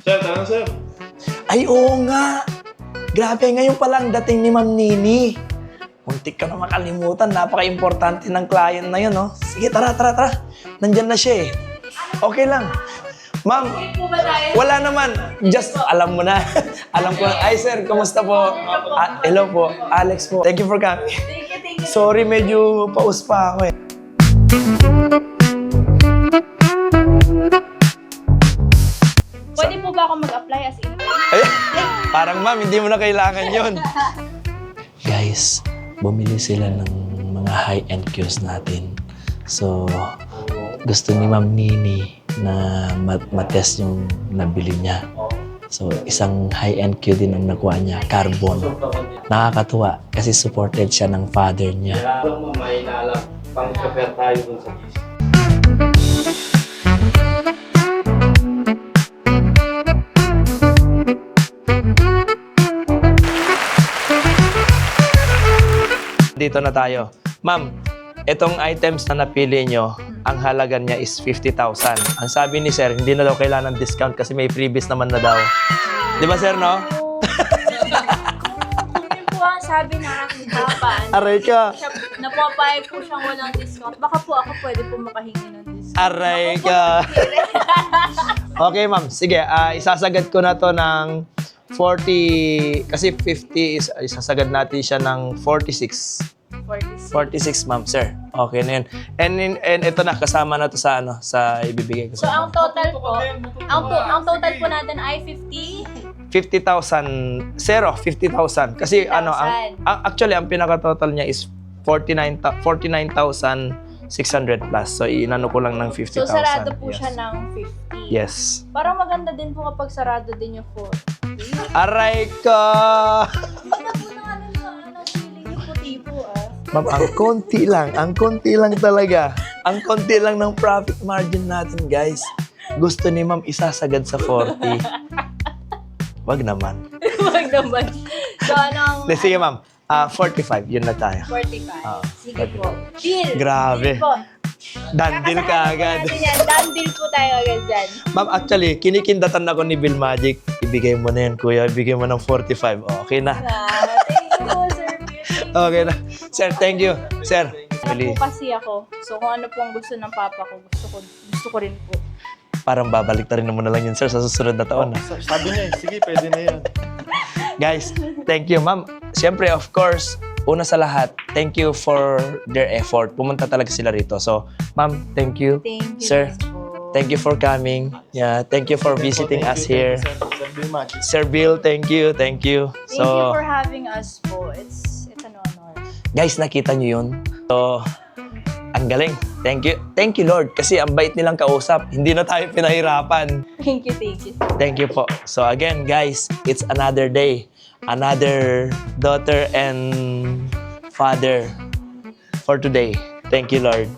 Sir, tanong sir. Ay, oo nga. Grabe, ngayon pa lang dating ni Ma'am Nini. Muntik ka na makalimutan. Napaka-importante ng client na yun, no? Sige, tara. Nandyan na siya eh. Okay lang. Ma'am, wala naman. Just, alam mo na. Alam ko na. Ay, sir, kumusta po? Hello po. Alex po. Thank you for coming. Thank you. Sorry, medyo paus pa ako eh. Pwede po ba ako mag-apply as intern? Ay, parang ma'am, hindi mo na kailangan yun. Guys, bumili sila ng mga high-end cues natin. So, gusto ni Ma'am Nini na matest yung nabili niya. So, isang high-end cue din ang nakuha niya, carbon. Nakakatuwa kasi supported siya ng father niya. Kaya mo may naalam. Pang-prepare tayo dun sa GC. Dito na tayo. Ma'am, itong items na napili nyo, ang halaga niya is 50,000. Ang sabi ni sir, hindi na daw kailangan ng discount kasi may freebies naman na daw. Di ba sir, no? Yun po ang sabi ng aking kapan. Aray ka. Napapayag po siyang walang discount. Baka po ako pwede po makahingi ng discount. Aray ka. Okay, ma'am. Sige, isasagad ko na to ng 40, kasi 50 is isasagad natin siya ng 46. 46, ma'am, sir. Okay na yun. And ito na, kasama na to sa ano, sa ibibigay ko So, sa ang total po, ang total po natin ay 50. 50,000, zero, 50,000. Kasi ano, actually, ang pinaka-total niya is 49,600 plus. So, inano ko lang ng 50,000. So, sarado po Yes. siya ng 50. Yes. Parang maganda din po kapag sarado din yung 40. Aray ka! Ganda po ng feeling yung puti po Ma'am, ang konti lang talaga. Ang konti lang ng profit margin natin, guys. Gusto ni ma'am isasagad sa 40. Wag naman. Wag naman. So, anong... Sige, ma'am. 45, yun na tayo. 45. Sige po. Deal! Grabe. Deal po. Dandil ka agad. Done deal po tayo agad dyan. Ma'am, actually, kinikindatan ako ni Bill Magic. Ibigay mo na yan, kuya. Ibigay mo ng 45. Okay na. Thank you po, Sir Bill. Okay na. Sir, thank you. Sir. Ano po kasi ako. So, kung ano po ang gusto ng papa ko, gusto ko rin po. Parang babalik na rin naman na lang yun, sir, sa susunod na taon. Sabi niya, sige, pwede na yan. Guys, thank you, ma'am. Siyempre, of course, una sa lahat, thank you for their effort. Pumunta talaga sila rito. So, ma'am, thank you. Thank you. Sir, din po. thank you for coming. Yeah, thank you for visiting us here. Sir Bill Magic. Sir Bill, thank you. Thank you for having us po. It's an honor. Guys, nakita nyo yun? So, ang galing. Thank you. Thank you, Lord. Kasi ang bait nilang kausap. Hindi na tayo pinahirapan. Thank you. Thank you po. So again, guys, it's another day. Another daughter and father for today. Thank you, Lord.